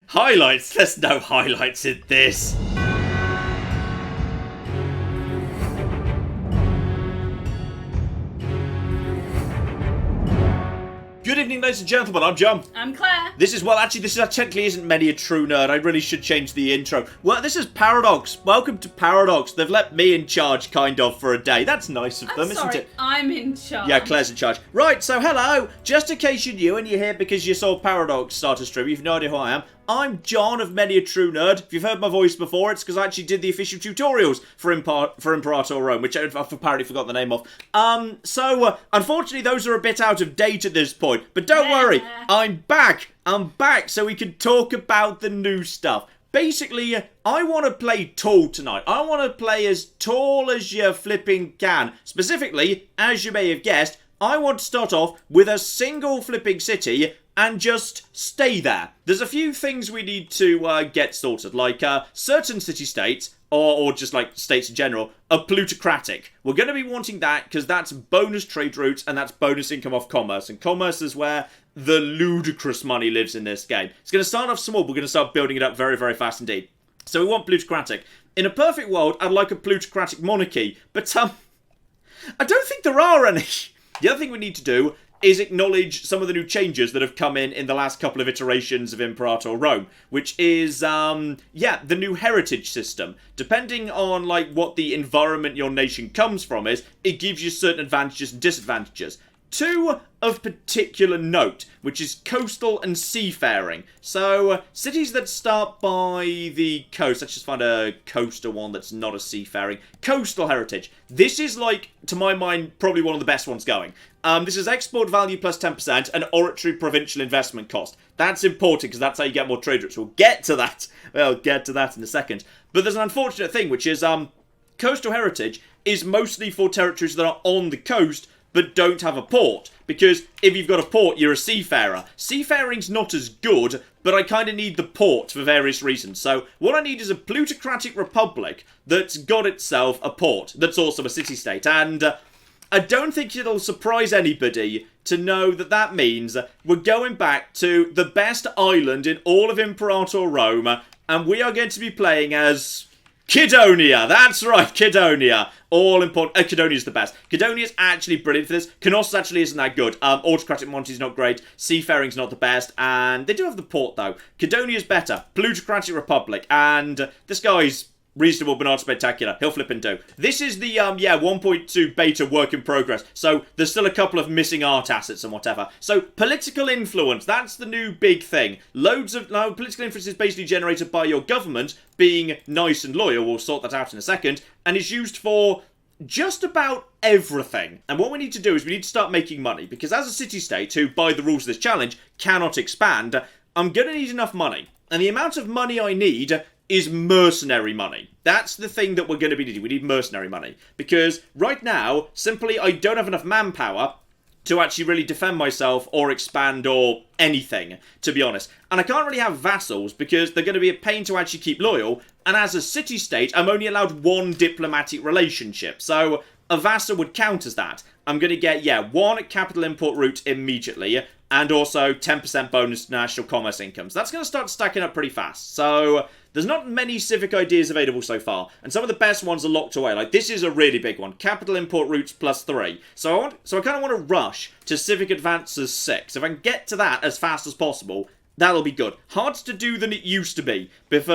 Highlights? There's no highlights in this. Good evening, ladies and gentlemen, I'm John. I'm Claire. This technically isn't Many a True Nerd. I really should change the intro. Well, this is Paradox. Welcome to Paradox. They've let me in charge, kind of, for a day. That's nice of them, isn't it? I'm in charge. Yeah, Claire's in charge. Right, so hello. Just in case you're new and you're here because you saw Paradox start a stream, you've no idea who I am. I'm John of Many a True Nerd. If you've heard my voice before, it's because I actually did the official tutorials for Imperator Rome, which I've apparently forgotten the name of. Unfortunately, those are a bit out of date at this point. But don't worry, I'm back. I'm back so we can talk about the new stuff. Basically, I want to play tall tonight. I want to play as tall as you flipping can. Specifically, as you may have guessed, I want to start off with a single flipping city and just stay there. There's a few things we need to get sorted, like certain city-states, or just like states in general, are plutocratic. We're going to be wanting that because that's bonus trade routes and that's bonus income off commerce. And commerce is where the ludicrous money lives in this game. It's going to start off small, but we're going to start building it up very, very fast indeed. So we want plutocratic. In a perfect world, I'd like a plutocratic monarchy, but I don't think there are any. The other thing we need to do is acknowledge some of the new changes that have come in the last couple of iterations of Imperator Rome, which is, the new heritage system. Depending on, like, what the environment your nation comes from is, it gives you certain advantages and disadvantages. Two of particular note, which is coastal and seafaring. So, cities that start by the coast, let's just find a coastal one that's not a seafaring. Coastal heritage. This is, like, to my mind, probably one of the best ones going. This is export value plus 10% and oratory provincial investment cost. That's important because that's how you get more trade routes. We'll get to that. We'll get to that in a second. But there's an unfortunate thing, which is coastal heritage is mostly for territories that are on the coast but don't have a port. Because if you've got a port, you're a seafarer. Seafaring's not as good, but I kind of need the port for various reasons. So what I need is a plutocratic republic that's got itself a port, that's also a city-state. And I don't think it'll surprise anybody to know that that means we're going back to the best island in all of Imperator Rome, and we are going to be playing as Cydonia. That's right, Cydonia. All important. Cydonia's the best. Cydonia's actually brilliant for this. Knossos actually isn't that good. Autocratic monarchy's not great. Seafaring's not the best. And they do have the port, though. Cydonia's better. Plutocratic republic. And this guy's reasonable but not spectacular. He'll flip and do. This is the, 1.2 beta work in progress. So there's still a couple of missing art assets and whatever. So political influence, that's the new big thing. Political influence is basically generated by your government being nice and loyal. We'll sort that out in a second. And is used for just about everything. And what we need to do is we need to start making money. Because as a city-state, who by the rules of this challenge cannot expand, I'm going to need enough money. And the amount of money I need is mercenary money. That's the thing that we're going to be needing. We need mercenary money. Because right now, simply, I don't have enough manpower to actually really defend myself or expand or anything, to be honest. And I can't really have vassals because they're going to be a pain to actually keep loyal. And as a city-state, I'm only allowed one diplomatic relationship. So a vassal would count as that. I'm going to get, one capital import route immediately, and also 10% bonus national commerce incomes. That's going to start stacking up pretty fast. So there's not many civic ideas available so far, and some of the best ones are locked away. Like, this is a really big one. Capital import routes plus 3. So I kind of want to rush to civic advances 6. If I can get to that as fast as possible, that'll be good. Harder to do than it used to be. Because,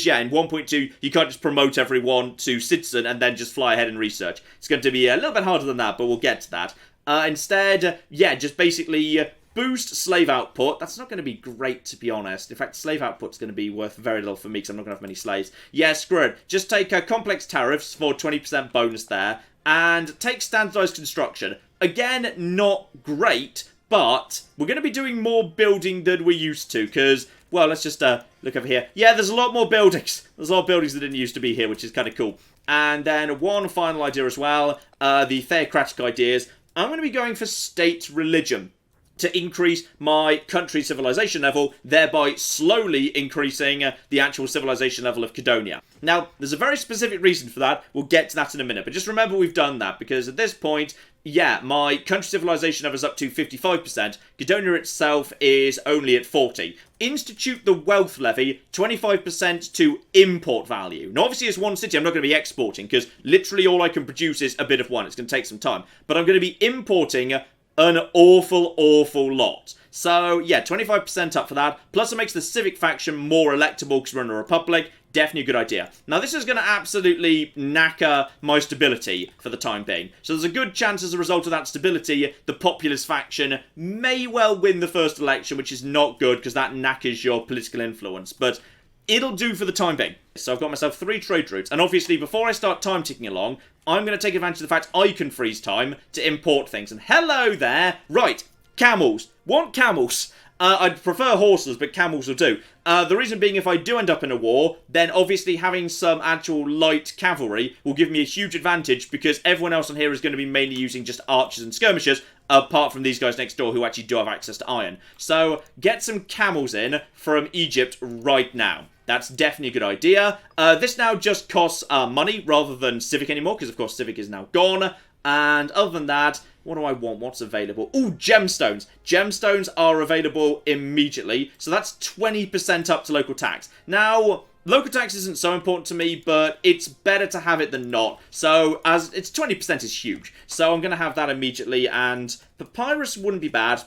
in 1.2, you can't just promote everyone to citizen and then just fly ahead and research. It's going to be a little bit harder than that, but we'll get to that. Instead, just basically boost slave output. That's not going to be great, to be honest. In fact, slave output's going to be worth very little for me because I'm not going to have many slaves. Yeah, screw it. Just take complex tariffs for 20% bonus there. And take standardized construction. Again, not great, but we're going to be doing more building than we used to. Because, well, let's just look over here. Yeah, there's a lot more buildings. There's a lot of buildings that didn't used to be here, which is kind of cool. And then one final idea as well. The theocratic ideas. I'm going to be going for state religion to increase my country's civilization level, thereby slowly increasing the actual civilization level of Cydonia. Now, there's a very specific reason for that. We'll get to that in a minute, but just remember we've done that, because at this point, yeah, my country civilization level is up to 55%. Gadonia itself is only at 40. Institute the wealth levy, 25% to import value. Now, obviously, as one city, I'm not going to be exporting, because literally all I can produce is a bit of one. It's going to take some time. But I'm going to be importing an awful, awful lot. So, yeah, 25% up for that. Plus, it makes the civic faction more electable because we're in a republic. Definitely a good idea. Now, this is going to absolutely knacker my stability for the time being. So there's a good chance as a result of that stability, the populist faction may well win the first election, which is not good because that knackers your political influence. But it'll do for the time being. So I've got myself 3 trade routes. And obviously, before I start time ticking along, I'm going to take advantage of the fact I can freeze time to import things. And hello there. Right, camels. Want camels. I'd prefer horses, but camels will do. The reason being, if I do end up in a war, then obviously having some actual light cavalry will give me a huge advantage because everyone else on here is going to be mainly using just archers and skirmishers, apart from these guys next door who actually do have access to iron. So, get some camels in from Egypt right now. That's definitely a good idea. This now just costs money rather than civic anymore, because of course civic is now gone. And other than that, what do I want? What's available? Ooh, gemstones. Gemstones are available immediately. So that's 20% up to local tax. Now, local tax isn't so important to me, but it's better to have it than not. So, as it's 20% is huge. So I'm going to have that immediately. And papyrus wouldn't be bad.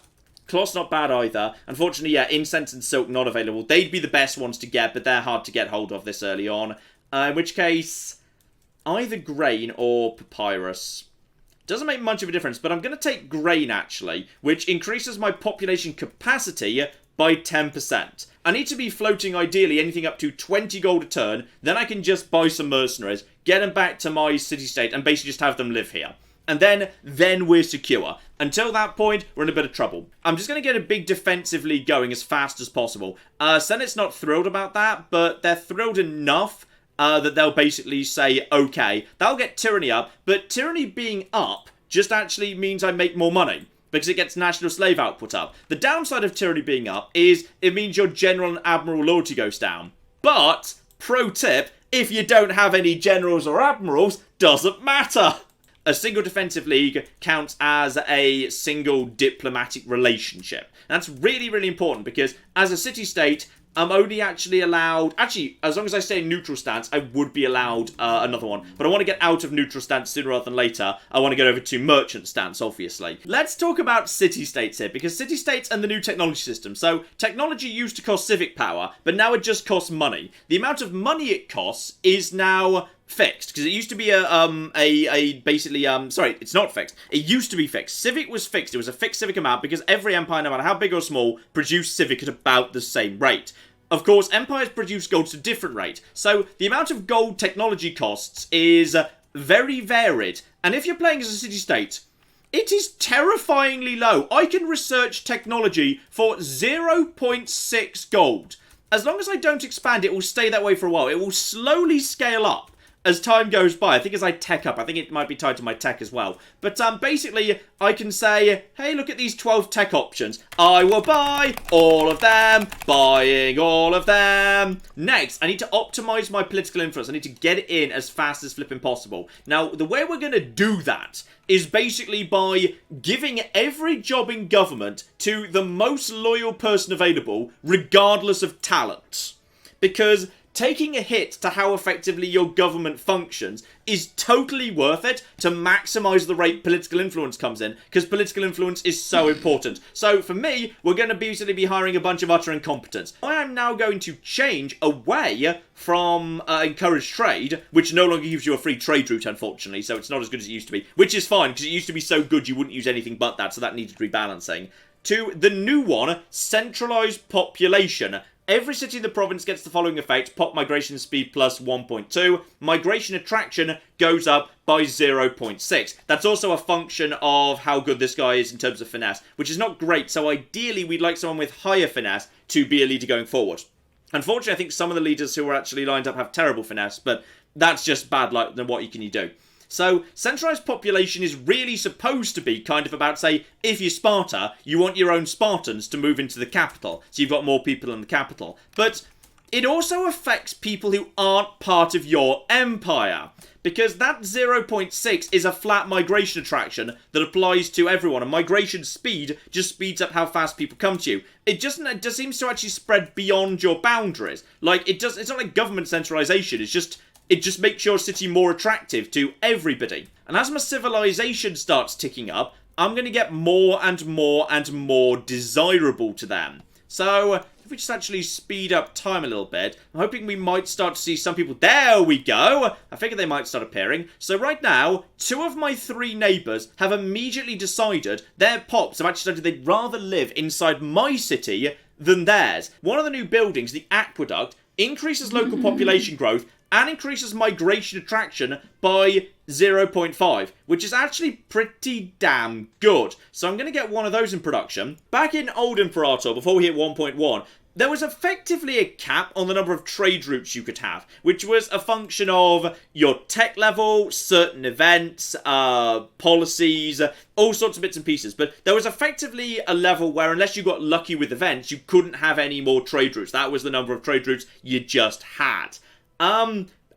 Cloth's not bad either. Unfortunately, yeah, incense and silk not available. They'd be the best ones to get, but they're hard to get hold of this early on. In which case, either grain or papyrus. Doesn't make much of a difference, but I'm going to take grain, actually, which increases my population capacity by 10%. I need to be floating, ideally, anything up to 20 gold a turn, then I can just buy some mercenaries, get them back to my city-state, and basically just have them live here. And then we're secure. Until that point, we're in a bit of trouble. I'm just going to get a big defensive league going as fast as possible. Senate's not thrilled about that, but they're thrilled enough that they'll basically say, okay, that'll get tyranny up, but tyranny being up just actually means I make more money, because it gets national slave output up. The downside of tyranny being up is it means your general and admiral loyalty goes down. But, pro tip, if you don't have any generals or admirals, doesn't matter. A single defensive league counts as a single diplomatic relationship. That's really, really important because as a city-state, I'm only actually allowed... Actually, as long as I stay in neutral stance, I would be allowed another one. But I want to get out of neutral stance sooner rather than later. I want to get over to merchant stance, obviously. Let's talk about city-states here, because city-states and the new technology system. So, technology used to cost civic power, but now it just costs money. The amount of money it costs is now fixed, because it used to be sorry, it's not fixed. It used to be fixed. Civic was fixed. It was a fixed civic amount because every empire, no matter how big or small, produced civic at about the same rate. Of course, empires produce gold at a different rate, so the amount of gold technology costs is very varied. And if you're playing as a city-state, it is terrifyingly low. I can research technology for 0.6 gold. As long as I don't expand, it will stay that way for a while. It will slowly scale up as time goes by. I think as I tech up, I think it might be tied to my tech as well. But basically, I can say, hey, look at these 12 tech options. I will buy all of them. Buying all of them. Next, I need to optimize my political influence. I need to get it in as fast as flipping possible. Now, the way we're going to do that is basically by giving every job in government to the most loyal person available, regardless of talent. Because taking a hit to how effectively your government functions is totally worth it to maximise the rate political influence comes in, because political influence is so important. So for me, we're going to basically be hiring a bunch of utter incompetents. I am now going to change away from encourage trade, which no longer gives you a free trade route, unfortunately, so it's not as good as it used to be, which is fine, because it used to be so good you wouldn't use anything but that, so that needed rebalancing. To the new one, centralised population. Every city in the province gets the following effect: pop migration speed plus 1.2, migration attraction goes up by 0.6. That's also a function of how good this guy is in terms of finesse, which is not great, so ideally we'd like someone with higher finesse to be a leader going forward. Unfortunately, I think some of the leaders who are actually lined up have terrible finesse, but that's just bad luck. Then what can you do? So, centralised population is really supposed to be kind of about, say, if you're Sparta, you want your own Spartans to move into the capital, so you've got more people in the capital. But it also affects people who aren't part of your empire. Because that 0.6 is a flat migration attraction that applies to everyone, and migration speed just speeds up how fast people come to you. It just seems to actually spread beyond your boundaries. Like, it's not like government centralization, it just makes your city more attractive to everybody. And as my civilization starts ticking up, I'm going to get more and more and more desirable to them. So, if we just actually speed up time a little bit, I'm hoping we might start to see some people... There we go! I figured they might start appearing. So right now, 2 of my 3 neighbours have immediately decided, their pops have actually decided they'd rather live inside my city than theirs. One of the new buildings, the aqueduct, increases local population growth and increases migration attraction by 0.5, which is actually pretty damn good. So I'm going to get one of those in production. Back in old Imperator, before we hit 1.1, there was effectively a cap on the number of trade routes you could have, which was a function of your tech level, certain events, policies, all sorts of bits and pieces. But there was effectively a level where unless you got lucky with events, you couldn't have any more trade routes. That was the number of trade routes you just had.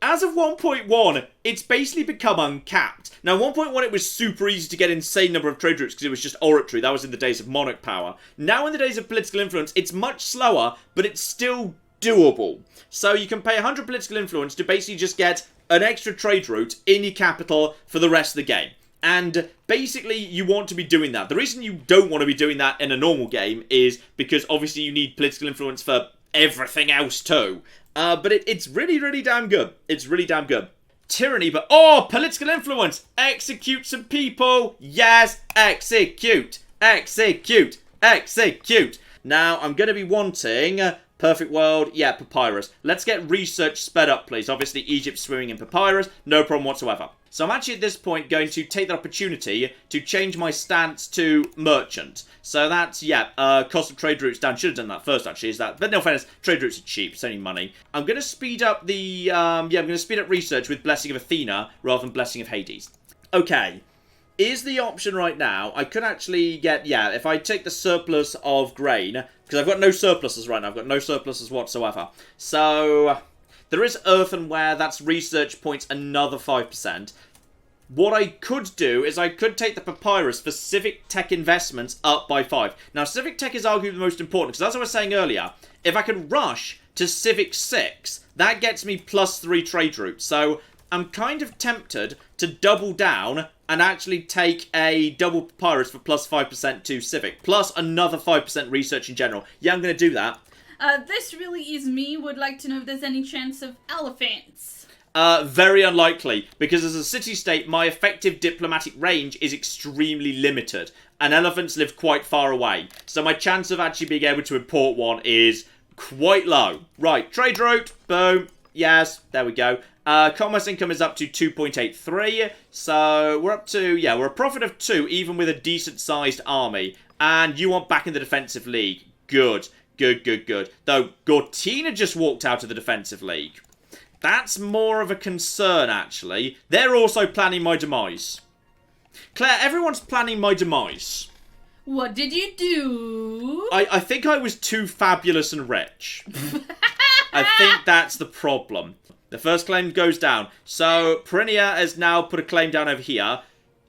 As of 1.1, it's basically become uncapped. Now, 1.1, it was super easy to get an insane number of trade routes because it was just oratory. That was in the days of monarch power. Now, in the days of political influence, it's much slower, but it's still doable. So you can pay 100 political influence to basically just get an extra trade route in your capital for the rest of the game. And basically, you want to be doing that. The reason you don't want to be doing that in a normal game is because obviously you need political influence for everything else too. But it's really, really damn good. It's really damn good. Tyranny, but... Oh, political influence! Execute some people! Yes! Execute! Execute! Execute! Now, I'm going to be wanting... Perfect world, yeah, papyrus. Let's get research sped up, please. Obviously, Egypt's swimming in papyrus. No problem whatsoever. So I'm actually at this point going to take the opportunity to change my stance to merchant. So that's, yeah, cost of trade routes down. Should have done that first, actually, is that. But no fairness, trade routes are cheap. It's only money. I'm going to speed up the, I'm going to speed up research with Blessing of Athena rather than Blessing of Hades. Okay. Is the option right now, I could actually get, yeah, if I take the surplus of grain, because I've got no surpluses right now, I've got no surpluses whatsoever. So, there is earthenware, that's research points, another 5%. What I could do is I could take the papyrus for civic tech investments up by 5. Now, civic tech is arguably the most important, because as I was saying earlier, if I could rush to civic 6, that gets me plus 3 trade routes. So, I'm kind of tempted to double down and actually take a double papyrus for plus 5% to civic, plus another 5% research in general. Yeah, I'm going to do that. This really is me. Would like to know if there's any chance of elephants. Very unlikely, because as a city-state, my effective diplomatic range is extremely limited, and elephants live quite far away. So my chance of actually being able to import one is quite low. Right, trade route, boom, yes, there we go. Commerce income is up to 2.83, so we're up to, yeah, we're a profit of 2, even with a decent-sized army. And you want back in the defensive league. Good, good, good, good. Though, Gortina just walked out of the defensive league. That's more of a concern, actually. They're also planning my demise. Claire, everyone's planning my demise. What did you do? I think I was too fabulous and rich. I think that's the problem. The first claim goes down. So, Perinia has now put a claim down over here.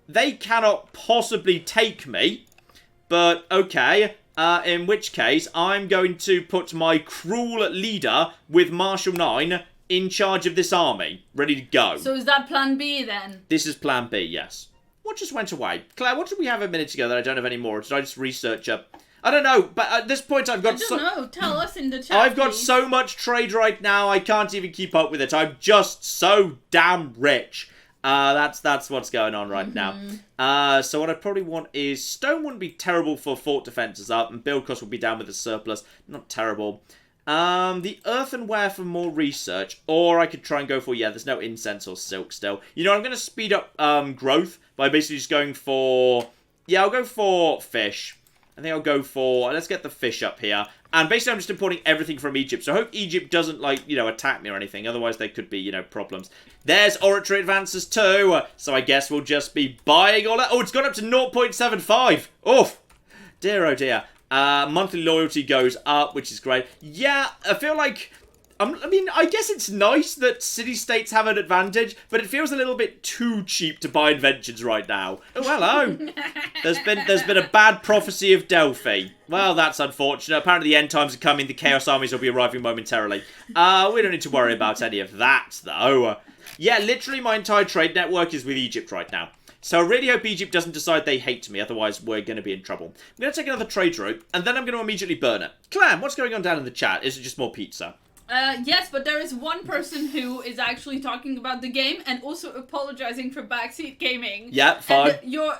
They cannot possibly take me. But, okay. In which case, I'm going to put my cruel leader with Marshal 9 in charge of this army. Ready to go. So is that plan B, then? This is plan B, yes. What just went away? Claire, what did we have a minute ago that I don't have anymore? Or did I just research I don't know, but at this point I've got I don't know. Tell us in the chat, I've got please. so much trade right now, I can't even keep up with it. I'm just so damn rich. That's what's going on right now. So what I probably want is... Stone wouldn't be terrible for fort defences up, and build cost would be down with a surplus. Not terrible. The earthenware for more research, or I could try and go for, yeah, there's no incense or silk still. You know, I'm going to speed up growth by basically just going for... Yeah, I'll go for fish. I think I'll go for... Let's get the fish up here. And basically I'm just importing everything from Egypt. So I hope Egypt doesn't, like, you know, attack me or anything. Otherwise there could be, you know, problems. There's oratory advances too. So I guess we'll just be buying all that. Oh, it's gone up to 0.75. Oof. Dear, oh dear. Monthly loyalty goes up, which is great. Yeah, I feel like I mean, I guess it's nice that city-states have an advantage, but it feels a little bit too cheap to buy inventions right now. Oh, hello. There's been a bad prophecy of Delphi. Well, that's unfortunate. Apparently the end times are coming. The Chaos Armies will be arriving momentarily. We don't need to worry about any of that, though. Yeah, literally my entire trade network is with Egypt right now. So I really hope Egypt doesn't decide they hate me, otherwise we're going to be in trouble. I'm going to take another trade route, and then I'm going to immediately burn it. Clam, what's going on down in the chat? Is it just more pizza? Yes, but there is one person who is actually talking about the game and also apologizing for backseat gaming. Yeah, fine.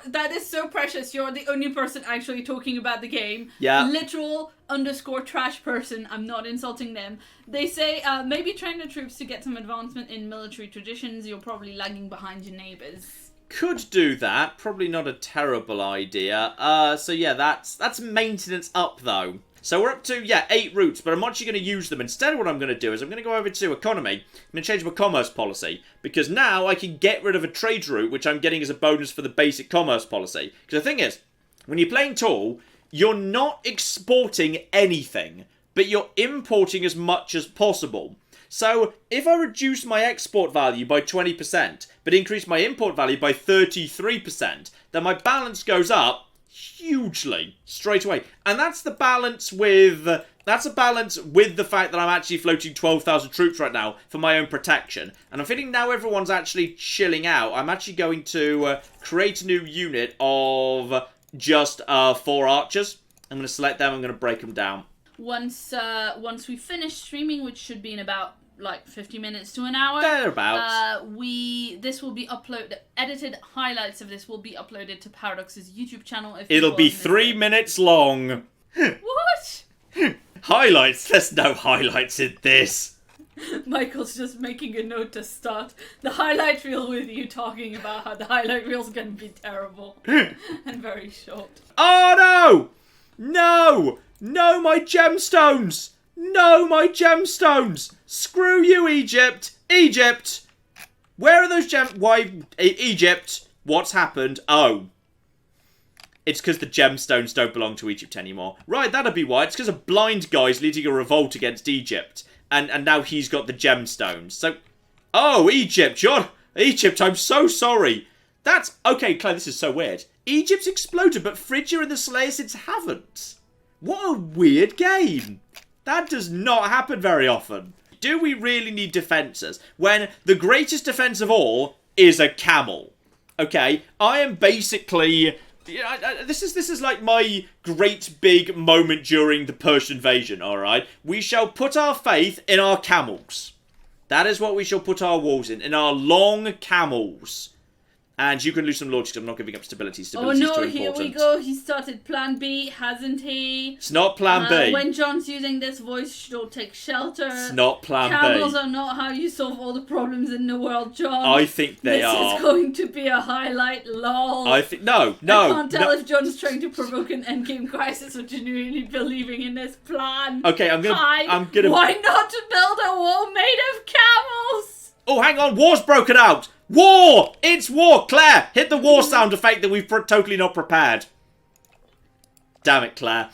That is so precious. You're the only person actually talking about the game. Yeah. Literal _ trash person. I'm not insulting them. They say, maybe train the troops to get some advancement in military traditions. You're probably lagging behind your neighbors. Could do that. Probably not a terrible idea. So yeah, that's maintenance up, though. So we're up to, 8 routes, but I'm actually going to use them. Instead, what I'm going to do is I'm going to go over to economy. I'm going to change my commerce policy, because now I can get rid of a trade route, which I'm getting as a bonus for the basic commerce policy. Because the thing is, when you're playing tall, you're not exporting anything, but you're importing as much as possible. So if I reduce my export value by 20%, but increase my import value by 33%, then my balance goes up hugely straight away. And that's the balance with the fact that I'm actually floating 12,000 troops right now for my own protection. And I'm feeling now everyone's actually chilling out. I'm actually going to create a new unit of just 4 archers. I'm going to select them. I'm going to break them down. Once we finish streaming, which should be in about like 50 minutes to an hour. Thereabouts. This will be uploaded. Edited highlights of this will be uploaded to Paradox's YouTube channel. It'll be 3 minutes long. What? Highlights? There's no highlights in this. Michael's just making a note to start the highlight reel with you talking about how the highlight reel's gonna be terrible and very short. Oh no! No! No, my gemstones! No, my gemstones! Screw you, Egypt! Egypt! Where are those Why, Egypt? What's happened? Oh. It's because the gemstones don't belong to Egypt anymore. Right, that'd be why. It's because a blind guy's leading a revolt against Egypt. And now he's got the gemstones. So, oh, Egypt, Egypt, I'm so sorry. That's, okay, Claire, this is so weird. Egypt's exploded, but Phrygia and the Seleucids haven't. What a weird game. That does not happen very often. Do we really need defences when the greatest defence of all is a camel? Okay, I am basically... This is like my great big moment during the Persian invasion, alright? We shall put our faith in our camels. That is what we shall put our walls in our long camels. And you can lose some lordships. I'm not giving up stability. Stability is too important. Here we go. He started Plan B, hasn't he? It's not Plan B. When John's using this voice, she'll take shelter. It's not Plan B. Camels are not how you solve all the problems in the world, John. I think they are. This is going to be a highlight, lol. I think I can't tell if John's trying to provoke an endgame crisis or genuinely believing in this plan. Okay, I'm gonna. Why not build a wall made of camels? Oh, hang on, war's broken out. War! It's war! Claire, hit the war sound effect that we've totally not prepared. Damn it, Claire.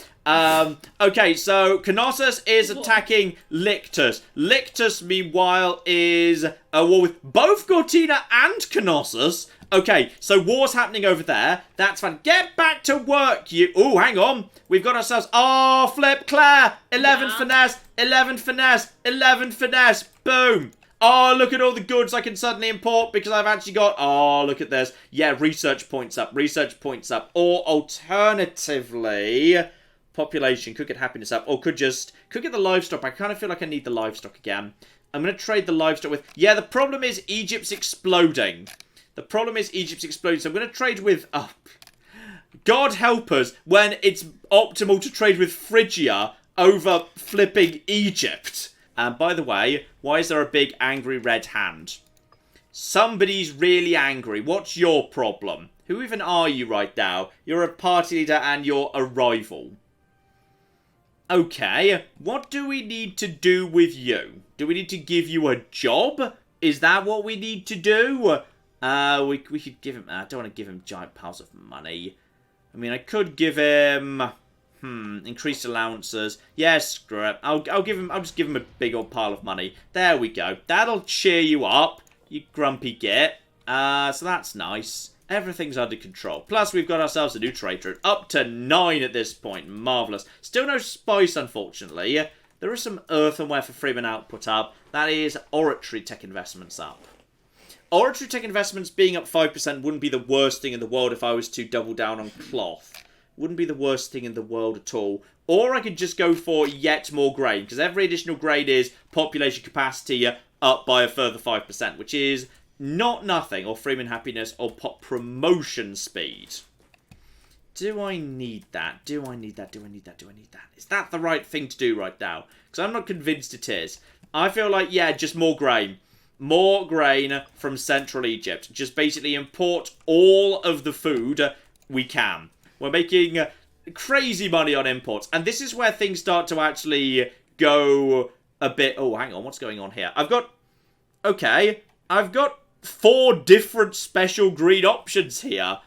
Okay, so Knossos is attacking Lictus. Lictus, meanwhile, is at war with both Gortina and Knossos. Okay, so war's happening over there. That's fine. Get back to work, you... Oh, hang on. We've got ourselves... Oh, flip, Claire. 11 finesse, 11 finesse, 11 finesse. Boom. Oh, look at all the goods I can suddenly import because I've actually got... Oh, look at this. Yeah, research points up. Research points up. Or alternatively, population could get happiness up. Or could get the livestock. I kind of feel like I need the livestock again. I'm going to trade the livestock with... Yeah, the problem is Egypt's exploding. The problem is Egypt's exploding. So I'm going to trade with... Oh, God help us when it's optimal to trade with Phrygia over flipping Egypt. And by the way, why is there a big angry red hand? Somebody's really angry. What's your problem? Who even are you right now? You're a party leader and you're a rival. Okay, what do we need to do with you? Do we need to give you a job? Is that what we need to do? We could give him... I don't want to give him giant piles of money. I mean, I could give him... Increased allowances. Yes, screw it. I'll just give him a big old pile of money. There we go. That'll cheer you up, you grumpy git. So that's nice. Everything's under control. Plus, we've got ourselves a new trade route. Up to 9 at this point. Marvellous. Still no spice, unfortunately. There is some earthenware for Freeman output up. That is oratory tech investments up. Oratory tech investments being up 5% wouldn't be the worst thing in the world if I was to double down on cloth. Wouldn't be the worst thing in the world at all. Or I could just go for yet more grain, because every additional grain is population capacity up by a further 5%, which is not nothing, or Freeman happiness, or pop promotion speed. Do I need that? Do I need that? Do I need that? Do I need that? Is that the right thing to do right now? Because I'm not convinced it is. I feel like, yeah, just more grain. More grain from Central Egypt. Just basically import all of the food we can. We're making crazy money on imports. And this is where things start to actually go a bit... Oh, hang on. What's going on here? I've got 4 different special green options here.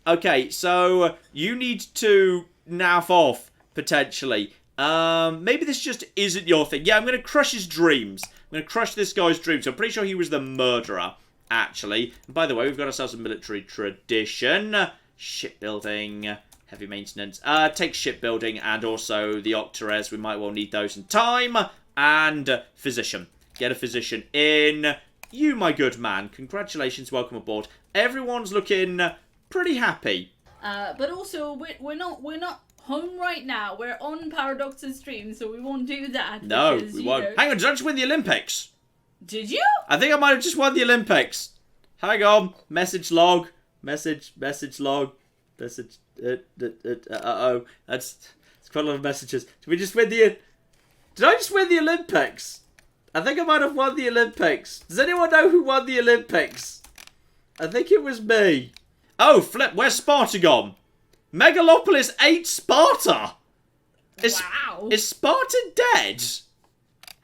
Okay, so you need to naff off, potentially. Maybe this just isn't your thing. Yeah, I'm going to crush his dreams. I'm going to crush this guy's dreams. I'm pretty sure he was the murderer, actually. And by the way, we've got ourselves a military tradition. Shipbuilding, heavy maintenance. Take shipbuilding and also the Octares. We might well need those in time. And physician. Get a physician in. You, my good man. Congratulations. Welcome aboard. Everyone's looking pretty happy. But also, we're not home right now. We're on Paradox's stream, so we won't do that. No, because, we won't. Hang on, did I just win the Olympics? Did you? I think I might have just won the Olympics. Hang on. Message log. Message log. Message. Uh-oh. That's quite a lot of messages. Did we just win the... Did I just win the Olympics? I think I might have won the Olympics. Does anyone know who won the Olympics? I think it was me. Oh, flip. Where's Sparta gone? Megalopolis ate Sparta. Wow. Is Sparta dead?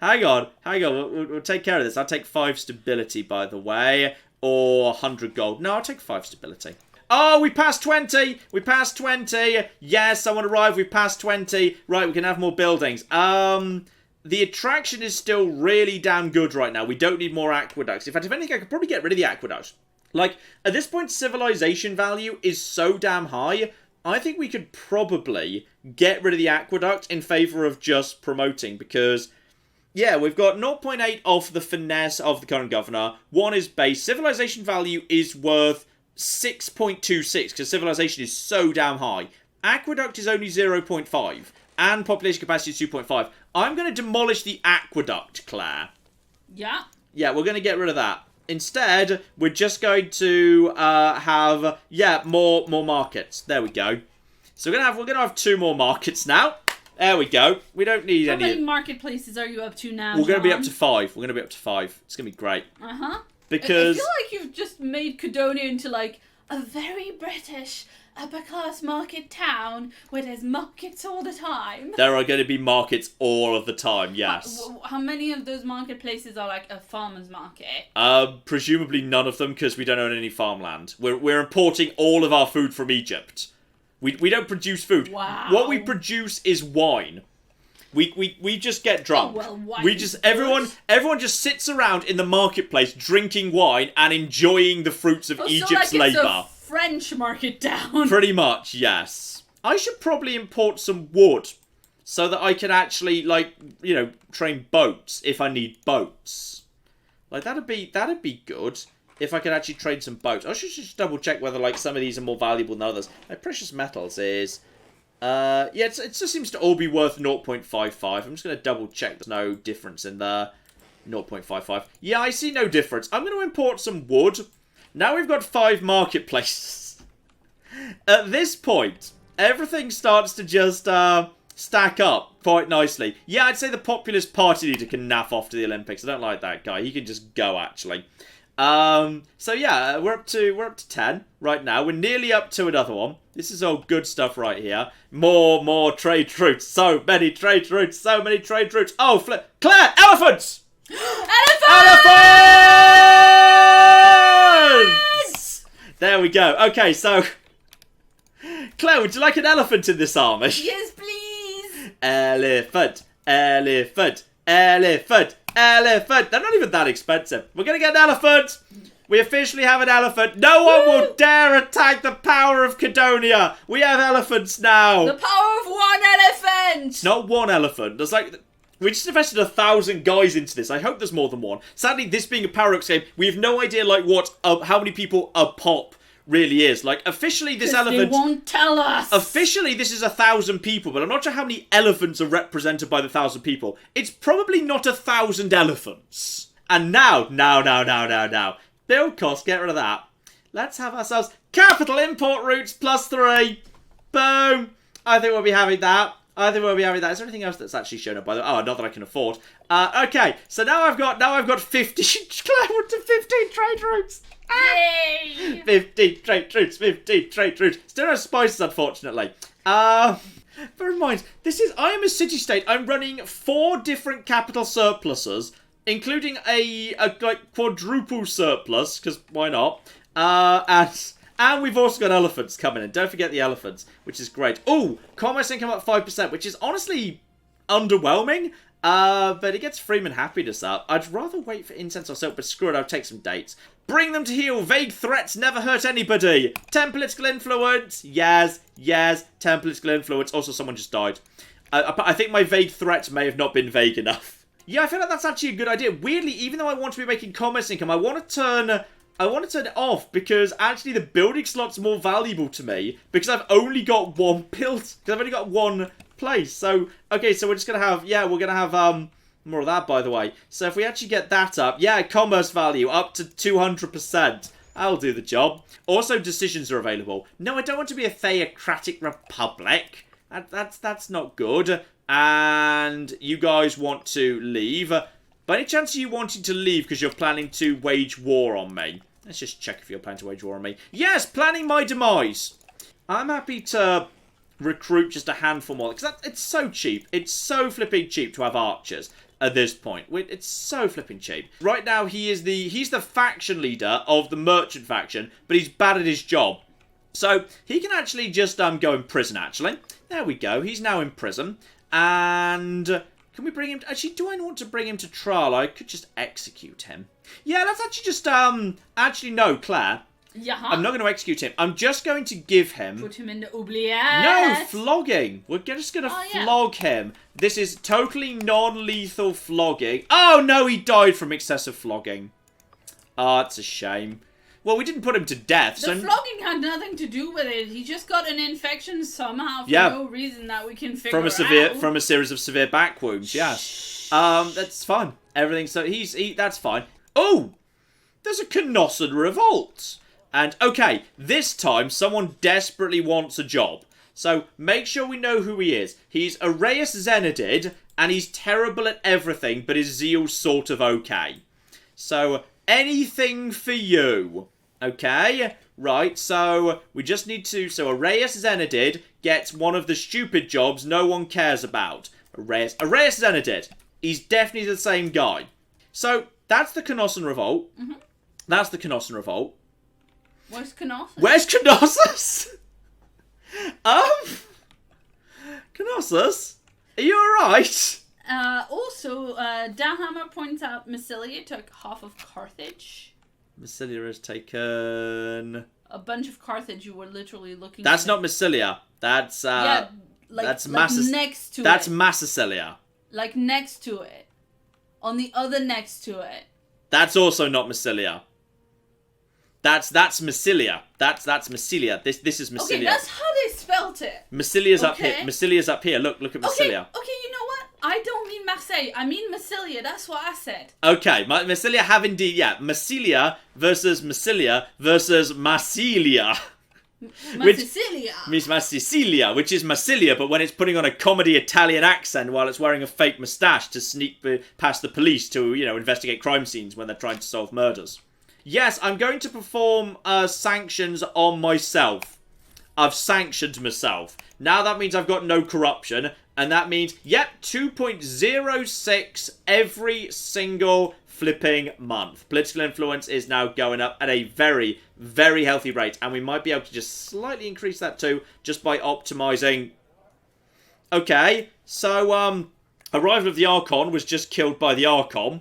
Hang on. We'll take care of this. I'll take 5 stability, by the way. Or 100 gold. No, I'll take 5 stability. Oh, we passed 20. We passed 20. Yes, someone arrived. We passed 20. Right, we can have more buildings. The attraction is still really damn good right now. We don't need more aqueducts. In fact, if anything, I could probably get rid of the aqueducts. Like, at this point, civilization value is so damn high, I think we could probably get rid of the aqueduct in favour of just promoting, because, yeah, we've got 0.8 off the finesse of the current governor. 1 is base. Civilization value is worth 6.26, because civilization is so damn high. Aqueduct is only 0.5, and population capacity is 2.5. I'm going to demolish the aqueduct, Claire. Yeah? Yeah, we're going to get rid of that. Instead, we're just going to have, more markets. There we go. So we're gonna have 2 more markets now. There we go. We don't need How any... many marketplaces are you up to now, We're going to be up John? to 5. We're going to be up to 5. It's going to be great. Uh-huh. Because... I feel like you've just made Cadonia into, like, a very British, upper-class market town where there's markets all the time. There are going to be markets all of the time, yes. How many of those marketplaces are, like, a farmer's market? Presumably none of them, because we don't own any farmland. We're importing all of our food from Egypt. We don't produce food. Wow. What we produce is wine. We just get drunk. Oh, well, wine we is just good. everyone just sits around in the marketplace drinking wine and enjoying the fruits of Egypt's so like labour. It's a French market town. Pretty much, yes. I should probably import some wood so that I can actually, like, you know, train boats if I need boats. Like, that'd be good if I could actually trade some boats. I should just double check whether, like, some of these are more valuable than others. Like, precious metals is... yeah, it just seems to all be worth 0.55. I'm just going to double check there's no difference in there. 0.55. Yeah, I see no difference. I'm going to import some wood. Now we've got 5 marketplaces. At this point, everything starts to just stack up quite nicely. Yeah, I'd say the populist party leader can naff off to the Olympics. I don't like that guy. He can just go, actually. So yeah, we're up to 10 right now. We're nearly up to another one. This is all good stuff right here. More trade routes. So many trade routes. So many trade routes. Oh, Claire, elephants! Elephants! There we go. Okay, so Claire, would you like an elephant in this army? Yes, please. Elephant, elephant, elephant, elephant. They're not even that expensive. We're going to get an elephant. We officially have an elephant. No one will dare attack the power of Cadonia. We have elephants now. The power of one elephant. It's not one elephant. There's like... We just invested 1,000 guys into this. I hope there's more than one. Sadly, this being a Paradox game, we have no idea, like, how many people a pop really is. Like, officially, this elephant... They won't tell us. Officially, this is 1,000 people, but I'm not sure how many elephants are represented by the 1,000 people. It's probably not 1,000 elephants. And now. Build cost, get rid of that. Let's have ourselves capital import routes +3. Boom. I think we'll be having that. Is there anything else that's actually shown up by the way? Oh, not that I can afford. Okay, so now I've got 50. Claire went to 15 trade routes. Yay! 15 trade routes. Still no spices, unfortunately. Bear in mind, I am a city-state. I'm running 4 different capital surpluses, including a like quadruple surplus, because why not? And we've also got elephants coming in. Don't forget the elephants, which is great. Ooh, commerce income up 5%, which is honestly underwhelming. But it gets Freeman happiness up. I'd rather wait for incense or soap, but screw it, I'll take some dates. Bring them to heal. Vague threats never hurt anybody. 10 political influence. Yes. 10 political influence. Also, someone just died. I think my vague threats may have not been vague enough. Yeah, I feel like that's actually a good idea. Weirdly, even though I want to be making commerce income, I want to turn it off because actually the building slot's more valuable to me because I've only got one build. Because I've only got one place. So, okay, so we're just going to have, we're going to have more of that, by the way. So if we actually get that up, commerce value up to 200%. That'll do the job. Also, decisions are available. No, I don't want to be a theocratic republic. That's not good. And you guys want to leave. By any chance are you wanting to leave because you're planning to wage war on me? Let's just check if you're planning to wage war on me. Yes, planning my demise. I'm happy to recruit just a handful more. Because it's so cheap. It's so flipping cheap to have archers at this point. It's so flipping cheap. Right now, he's the faction leader of the merchant faction, but he's bad at his job. So, he can actually just go in prison, actually. There we go. He's now in prison. And can we bring him... Actually, do I want to bring him to trial? I could just execute him. Yeah, let's actually just... Actually, no, Claire. Yeah. I'm not going to execute him. I'm just going to give him... Put him in the oubliette. No, flogging. We're just going to flog him. This is totally non-lethal flogging. Oh, no, he died from excessive flogging. Oh, it's a shame. Well, we didn't put him to death. The flogging had nothing to do with it. He just got an infection somehow for no reason that we can figure out. From a series of severe back wounds, yes. That's fine. Everything, so that's fine. Oh! There's a Canossian revolt. And, okay, this time someone desperately wants a job. So, make sure we know who he is. He's Areus Zenodid, and he's terrible at everything, but his zeal's sort of okay. So, anything for you. Okay, right, so we just need to... So, Areus Zenodid gets one of the stupid jobs no one cares about. Areus Zenodid. He's definitely the same guy. So, that's the Canossian revolt. Mm-hmm. That's the Canossian revolt. Where's Canossus? Where's Canossus? Canossus? Are you alright? Also, Downhammer points out Massilia took half of Carthage. Massilia has taken... A bunch of Carthage. You were literally looking That's not Massilia. That's, that's next to That's it. Massilia. Like next to it. On the other next to it. That's also not Massilia. That's Massilia. That's Massilia. This is Massilia. Okay, that's how they spelt it. Massilia's up here. Massilia's up here. Look at Massilia. Okay, you know what? I don't mean Marseille. I mean Massilia. That's what I said. Okay, Massilia have indeed, Massilia versus Massilia versus Massilia. Miss Massilia, which is Massilia, but when it's putting on a comedy Italian accent while it's wearing a fake moustache to sneak past the police to, investigate crime scenes when they're trying to solve murders. Yes, I'm going to perform sanctions on myself. I've sanctioned myself. Now that means I've got no corruption. And that means, yep, 2.06 every single flipping month. Political influence is now going up at a very, very healthy rate. And we might be able to just slightly increase that too, just by optimizing. Okay, so, Arrival of the Archon was just killed by the Archon.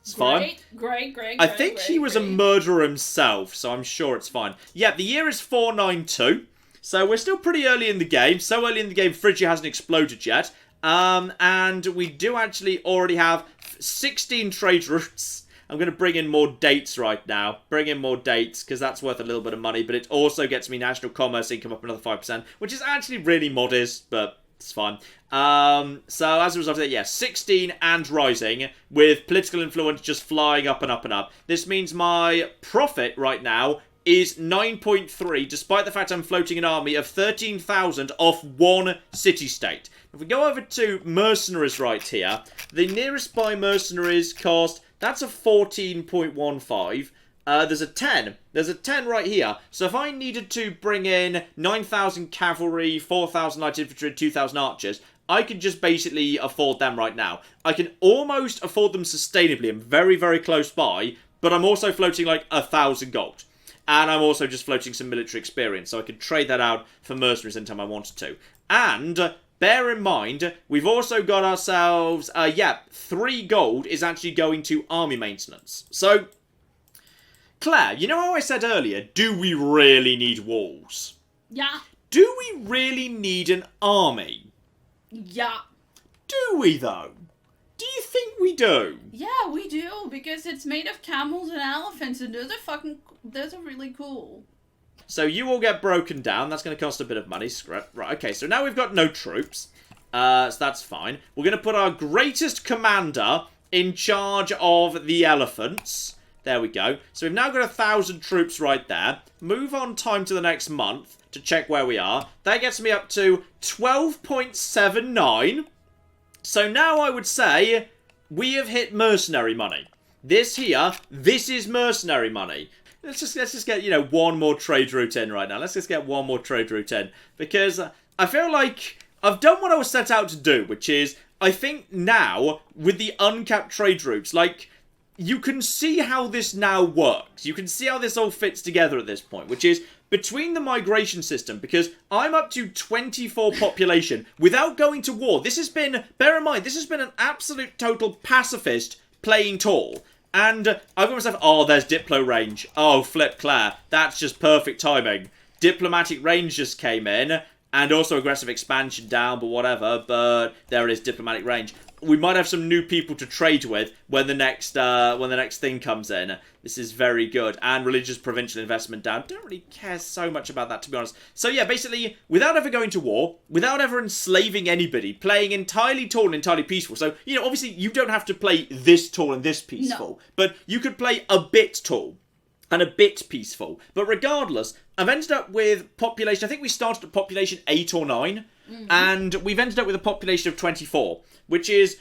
It's fine. Great. I think he was a murderer himself, so I'm sure it's fine. Yeah, the year is 492. So we're still pretty early in the game. So early in the game, Phrygia hasn't exploded yet. And we do actually already have 16 trade routes. I'm going to bring in more dates right now. Bring in more dates, because that's worth a little bit of money. But it also gets me national commerce income up another 5%, which is actually really modest, but it's fine. So as a result of that, yeah, 16 and rising, with political influence just flying up and up and up. This means my profit right now is 9.3, despite the fact I'm floating an army of 13,000 off one city-state. If we go over to mercenaries right here, the nearest by mercenaries cost, that's a 14.15. There's a 10. There's a 10 right here. So if I needed to bring in 9,000 cavalry, 4,000 light infantry, and 2,000 archers, I can just basically afford them right now. I can almost afford them sustainably. I'm very, very close by, but I'm also floating like 1,000 gold. And I'm also just floating some military experience, so I can trade that out for mercenaries anytime I wanted to. And bear in mind, we've also got ourselves, 3 gold is actually going to army maintenance. So, Claire, you know how I said earlier, do we really need walls? Yeah. Do we really need an army? Yeah. Do we, though? Do you think we do? Yeah, we do, because it's made of camels and elephants, and those are really cool. So you all get broken down. That's going to cost a bit of money. Right, okay, so now we've got no troops. So that's fine. We're going to put our greatest commander in charge of the elephants. There we go. So we've now got 1,000 troops right there. Move on time to the next month to check where we are. That gets me up to 12.79. So now I would say we have hit mercenary money. This is mercenary money. Let's just get, one more trade route in right now. Let's just get one more trade route in. Because I feel like I've done what I was set out to do, which is, I think now, with the uncapped trade routes, like, you can see how this now works. You can see how this all fits together at this point, which is between the migration system, because I'm up to 24 population without going to war. This has been, bear in mind, this has been an absolute total pacifist playing tall. And I've got myself, oh, there's Diplo range. Oh, flip Claire. That's just perfect timing. Diplomatic range just came in, and also aggressive expansion down, but whatever. But there it is, diplomatic range. We might have some new people to trade with when the next thing comes in. This is very good. And religious provincial investment down. Don't really care so much about that, to be honest. So yeah, basically, without ever going to war, without ever enslaving anybody, playing entirely tall and entirely peaceful. So, obviously, you don't have to play this tall and this peaceful. No. But you could play a bit tall and a bit peaceful. But regardless, I've ended up with population, I think we started at population 8 or 9. Mm-hmm. And we've ended up with a population of 24. Which is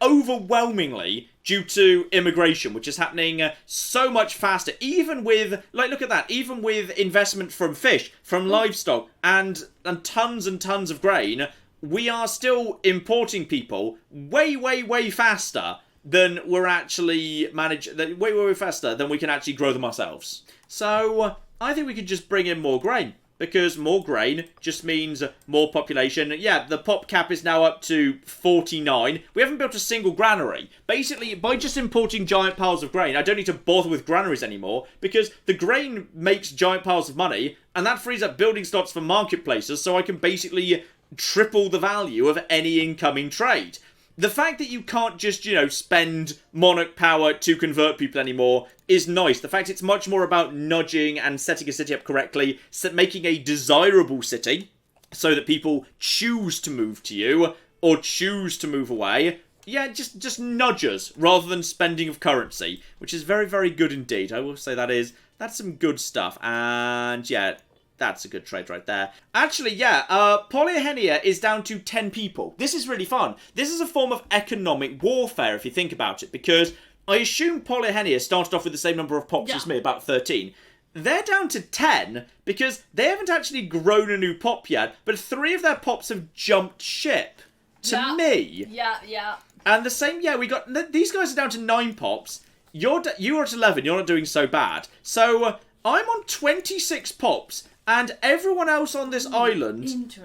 overwhelmingly due to immigration, which is happening so much faster. Even with, look at that, even with investment from fish, from livestock, and tons of grain, we are still importing people way, way, way faster than we're actually way faster than we can actually grow them ourselves. So, I think we could just bring in more grain. Because more grain just means more population. Yeah, the pop cap is now up to 49. We haven't built a single granary. Basically, by just importing giant piles of grain, I don't need to bother with granaries anymore, because the grain makes giant piles of money, and that frees up building slots for marketplaces, so I can basically triple the value of any incoming trade. The fact that you can't just, spend monarch power to convert people anymore is nice. The fact it's much more about nudging and setting a city up correctly, making a desirable city so that people choose to move to you or choose to move away. Yeah, just nudges rather than spending of currency, which is very, very good indeed. I will say that's some good stuff. And yeah, that's a good trade right there. Actually, yeah, Polyhenia is down to 10 people. This is really fun. This is a form of economic warfare, if you think about it, because I assume Polyhenia started off with the same number of pops as me, about 13. They're down to 10 because they haven't actually grown a new pop yet, but 3 of their pops have jumped ship. to me. Yeah. And the same, we got, these guys are down to 9 pops. You are at 11, you're not doing so bad. So, I'm on 26 pops, and everyone else on this island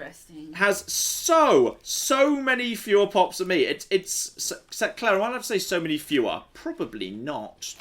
has so many fewer pops than me. It's Claire, am I allowed to say so many fewer? Probably not.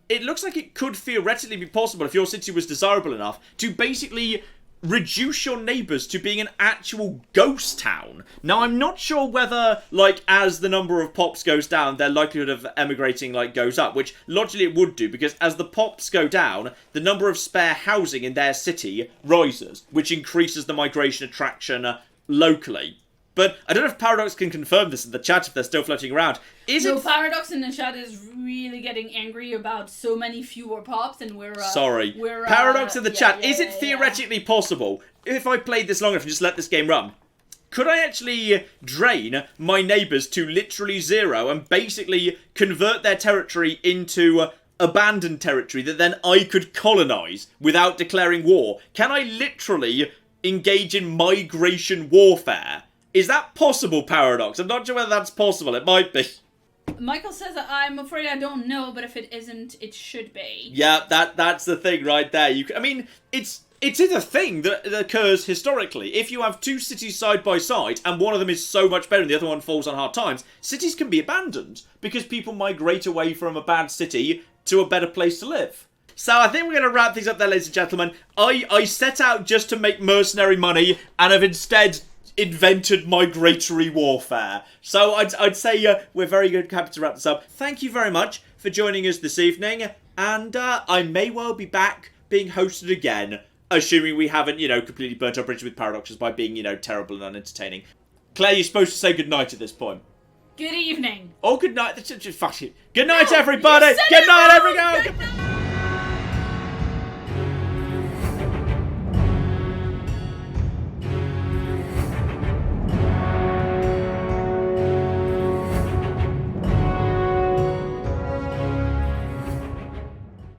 It looks like it could theoretically be possible, if your city was desirable enough, to basically reduce your neighbours to being an actual ghost town. Now, I'm not sure whether, like, as the number of pops goes down, their likelihood of emigrating, like, goes up, which logically it would do, because as the pops go down, the number of spare housing in their city rises, which increases the migration attraction locally. But I don't know if Paradox can confirm this in the chat if they're still floating around. Paradox in the chat is really getting angry about so many fewer pops, and we're Paradox in the chat. Is it theoretically possible, if I played this long enough and just let this game run, could I actually drain my neighbours to literally 0 and basically convert their territory into abandoned territory that then I could colonise without declaring war? Can I literally engage in migration warfare? Is that possible, Paradox? I'm not sure whether that's possible. It might be. Michael says, I'm afraid I don't know, but if it isn't, it should be. Yeah, that's the thing right there. It's a thing that occurs historically. If you have 2 cities side by side, and one of them is so much better and the other one falls on hard times, cities can be abandoned, because people migrate away from a bad city to a better place to live. So I think we're going to wrap things up there, ladies and gentlemen. I set out just to make mercenary money, and have instead invented migratory warfare. So I'd say we're very happy to wrap this up. Thank you very much for joining us this evening, and I may well be back being hosted again, assuming we haven't, completely burnt our bridges with Paradoxes by being, terrible and unentertaining. Claire, you're supposed to say goodnight at this point. Good evening. Oh, good night. Good night, everybody. Good night, everyone. Good night.